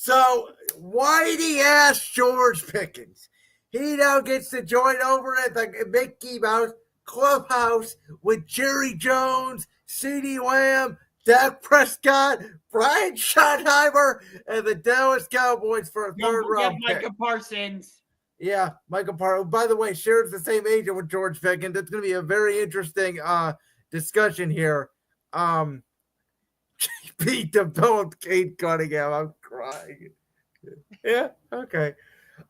So, whitey ass George Pickens. He now gets to join over at the Mickey Mouse Clubhouse with Jerry Jones, CeeDee Lamb, Dak Prescott, Brian Schottenheimer, and the Dallas Cowboys for a third round pick. Micah Parsons. Yeah, Michael Parsons. By the way, shares the same agent with George Pickens. It's going to be a very interesting discussion here. Beat the Philip Kate Cunningham. I'm crying. Yeah, okay.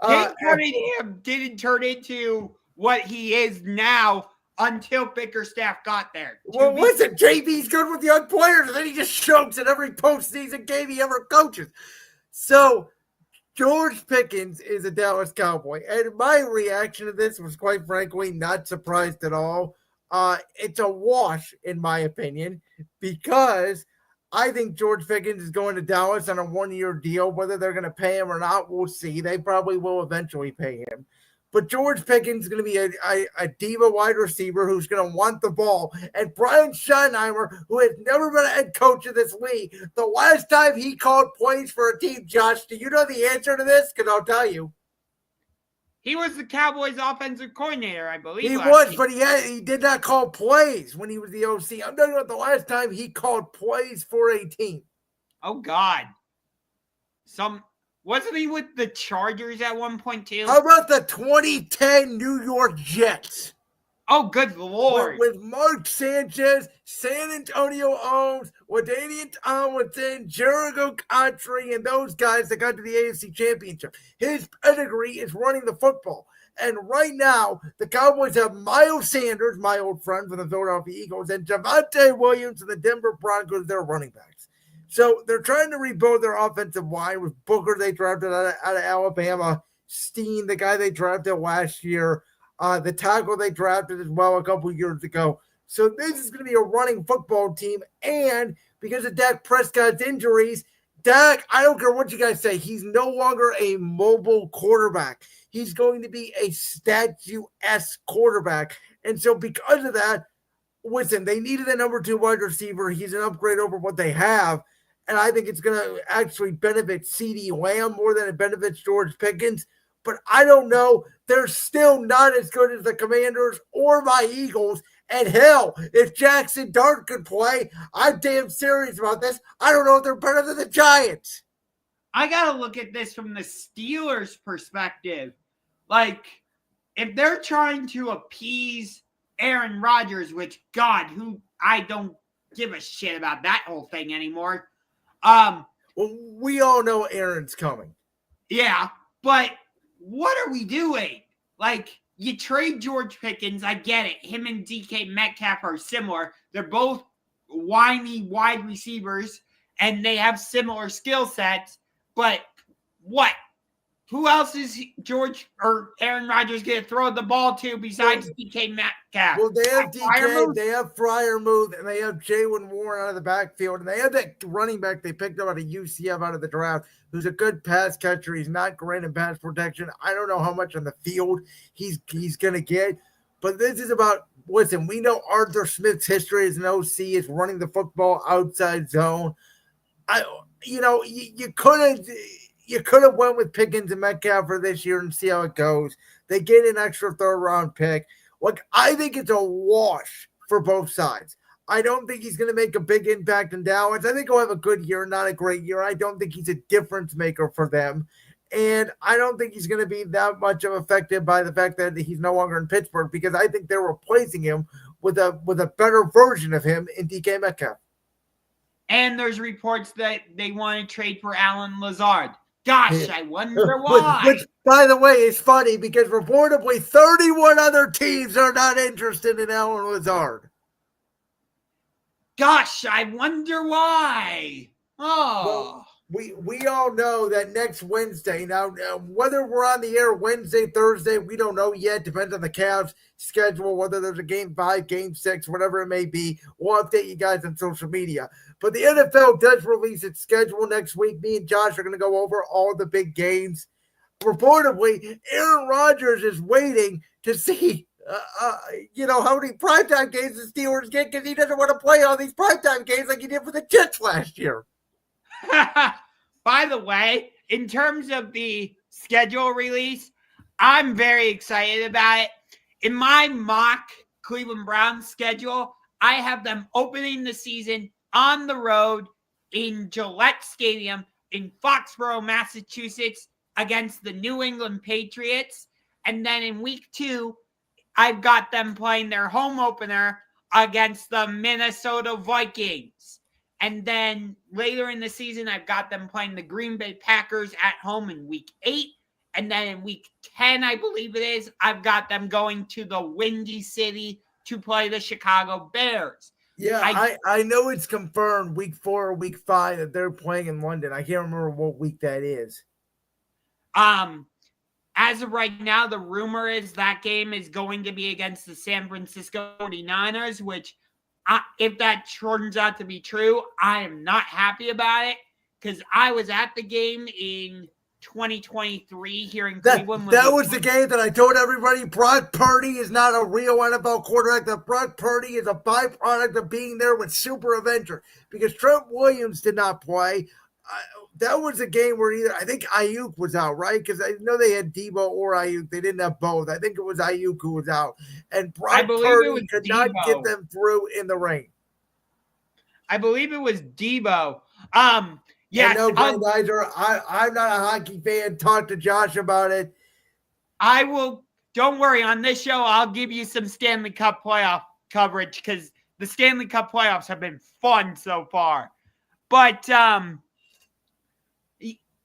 Kate Cunningham didn't turn into what he is now until Bickerstaff got there. Well, listen, JB's good with young players, and then he just chokes at every postseason game he ever coaches. So, George Pickens is a Dallas Cowboy, and my reaction to this was, quite frankly, not surprised at all. It's a wash, in my opinion, because I think George Pickens is going to Dallas on a one-year deal. Whether they're going to pay him or not, we'll see. They probably will eventually pay him. But George Pickens is going to be a diva wide receiver who's going to want the ball. And Brian Schottenheimer, who has never been a head coach of this league, the last time he called plays for a team, Josh, do you know the answer to this? Because I'll tell you. He was the Cowboys' offensive coordinator, I believe. He was, but he did not call plays when he was the OC. I'm talking about the last time he called plays for a team. Oh, God. Wasn't he with the Chargers at one point, too? How about the 2010 New York Jets? Oh, good Lord. With Mark Sanchez, San Antonio Ohms, LaDainian Tomlinson, Jericho Country, and those guys that got to the AFC Championship. His pedigree is running the football. And right now, the Cowboys have Miles Sanders, my old friend from the Philadelphia Eagles, and Javonte Williams and the Denver Broncos, their running backs. So they're trying to rebuild their offensive line with Booker they drafted out of Alabama, Steen, the guy they drafted last year, the tackle they drafted as well a couple years ago. So this is going to be a running football team. And because of Dak Prescott's injuries, Dak, I don't care what you guys say, he's no longer a mobile quarterback. He's going to be a statue-esque quarterback. And so because of that, listen, they needed a number 2 wide receiver. He's an upgrade over what they have. And I think it's going to actually benefit CeeDee Lamb more than it benefits George Pickens. But I don't know. They're still not as good as the Commanders or my Eagles. And hell, if Jackson Dart could play, I'm damn serious about this. I don't know if they're better than the Giants. I got to look at this from the Steelers' perspective. Like, if they're trying to appease Aaron Rodgers, which, God, I don't give a shit about that whole thing anymore. Well, we all know Aaron's coming. Yeah, but what are we doing? Like, you trade George Pickens, I get it. Him and DK Metcalf are similar. They're both whiny wide receivers, and they have similar skill sets. But what? Who else is George or Aaron Rodgers going to throw the ball to besides DK Metcalf? Well, they have DK, they have Freiermuth, and they have Jaylen Warren out of the backfield, and they have that running back they picked up out of UCF out of the draft, who's a good pass catcher. He's not great in pass protection. I don't know how much on the field he's going to get, but this is about, listen, we know Arthur Smith's history as an OC is running the football outside zone. You could have went with Pickens and Metcalf for this year and see how it goes. They get an extra third-round pick. Look, I think it's a wash for both sides. I don't think he's going to make a big impact in Dallas. I think he'll have a good year, not a great year. I don't think he's a difference maker for them. And I don't think he's going to be that much of affected by the fact that he's no longer in Pittsburgh, because I think they're replacing him with a better version of him in DK Metcalf. And there's reports that they want to trade for Allen Lazard. Gosh, I wonder why. Which, by the way, is funny because reportedly 31 other teams are not interested in Allen Lazard. Gosh, I wonder why. Oh. Well, we all know that next Wednesday, now whether we're on the air Wednesday, Thursday, we don't know yet. Depends on the Cavs schedule, whether there's a game 5, game 6, whatever it may be. We'll update you guys on social media. But the NFL does release its schedule next week. Me and Josh are going to go over all the big games. Reportedly, Aaron Rodgers is waiting to see, how many primetime games the Steelers get, because he doesn't want to play all these primetime games like he did for the Jets last year. By the way, in terms of the schedule release, I'm very excited about it. In my mock Cleveland Browns schedule, I have them opening the season on the road in Gillette Stadium in Foxborough, Massachusetts, against the New England Patriots. And then in week 2, I've got them playing their home opener against the Minnesota Vikings. And then later in the season, I've got them playing the Green Bay Packers at home in week 8. And then in week 10, I believe it is, I've got them going to the Windy City to play the Chicago Bears. Yeah, I know it's confirmed week 4 or week 5 that they're playing in London. I can't remember what week that is. As of right now, the rumor is that game is going to be against the San Francisco 49ers, which if that turns out to be true, I am not happy about it because I was at the game in 2023 here in Cleveland. That was the game that I told everybody Brock Purdy is not a real NFL quarterback. That Brock Purdy is a byproduct of being there with Super Avenger because Trent Williams did not play. That was a game where I think Ayuk was out, right? Because I know they had Debo or Ayuk. They didn't have both. I think it was Ayuk who was out. And Brock Purdy could not get them through in the rain. I believe it was Debo. Yeah, no, I'm not a hockey fan. Talk to Josh about it. I will. Don't worry. On this show, I'll give you some Stanley Cup playoff coverage because the Stanley Cup playoffs have been fun so far. But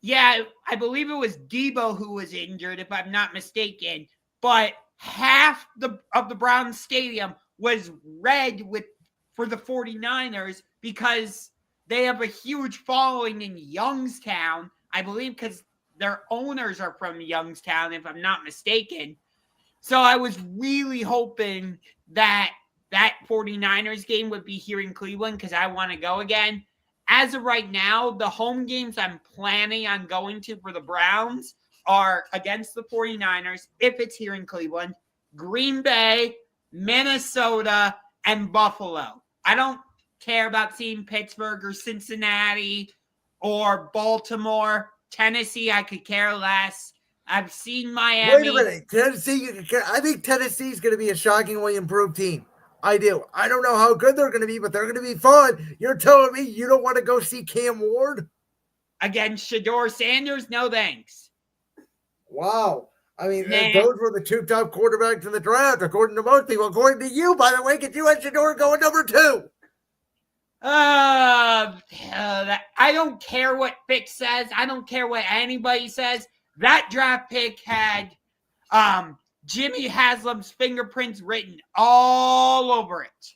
yeah, I believe it was Debo who was injured, if I'm not mistaken. But half of the Browns stadium was red for the 49ers because they have a huge following in Youngstown, I believe, because their owners are from Youngstown, if I'm not mistaken. So I was really hoping that 49ers game would be here in Cleveland because I want to go again. As of right now, the home games I'm planning on going to for the Browns are against the 49ers, if it's here in Cleveland, Green Bay, Minnesota, and Buffalo. I don't care about seeing Pittsburgh or Cincinnati or Baltimore. Tennessee, I could care less. I've seen Miami. Wait a minute. Tennessee, I think Tennessee's going to be a shockingly improved team. I do. I don't know how good they're going to be, but they're going to be fun. You're telling me you don't want to go see Cam Ward? Against Shedeur Sanders? No thanks. Wow. I mean, those were the 2 top quarterbacks in the draft, according to most people. According to you, by the way, because you had Shedeur going number 2. I don't care what Fitz says. I don't care what anybody says. That draft pick had Jimmy Haslam's fingerprints written all over it.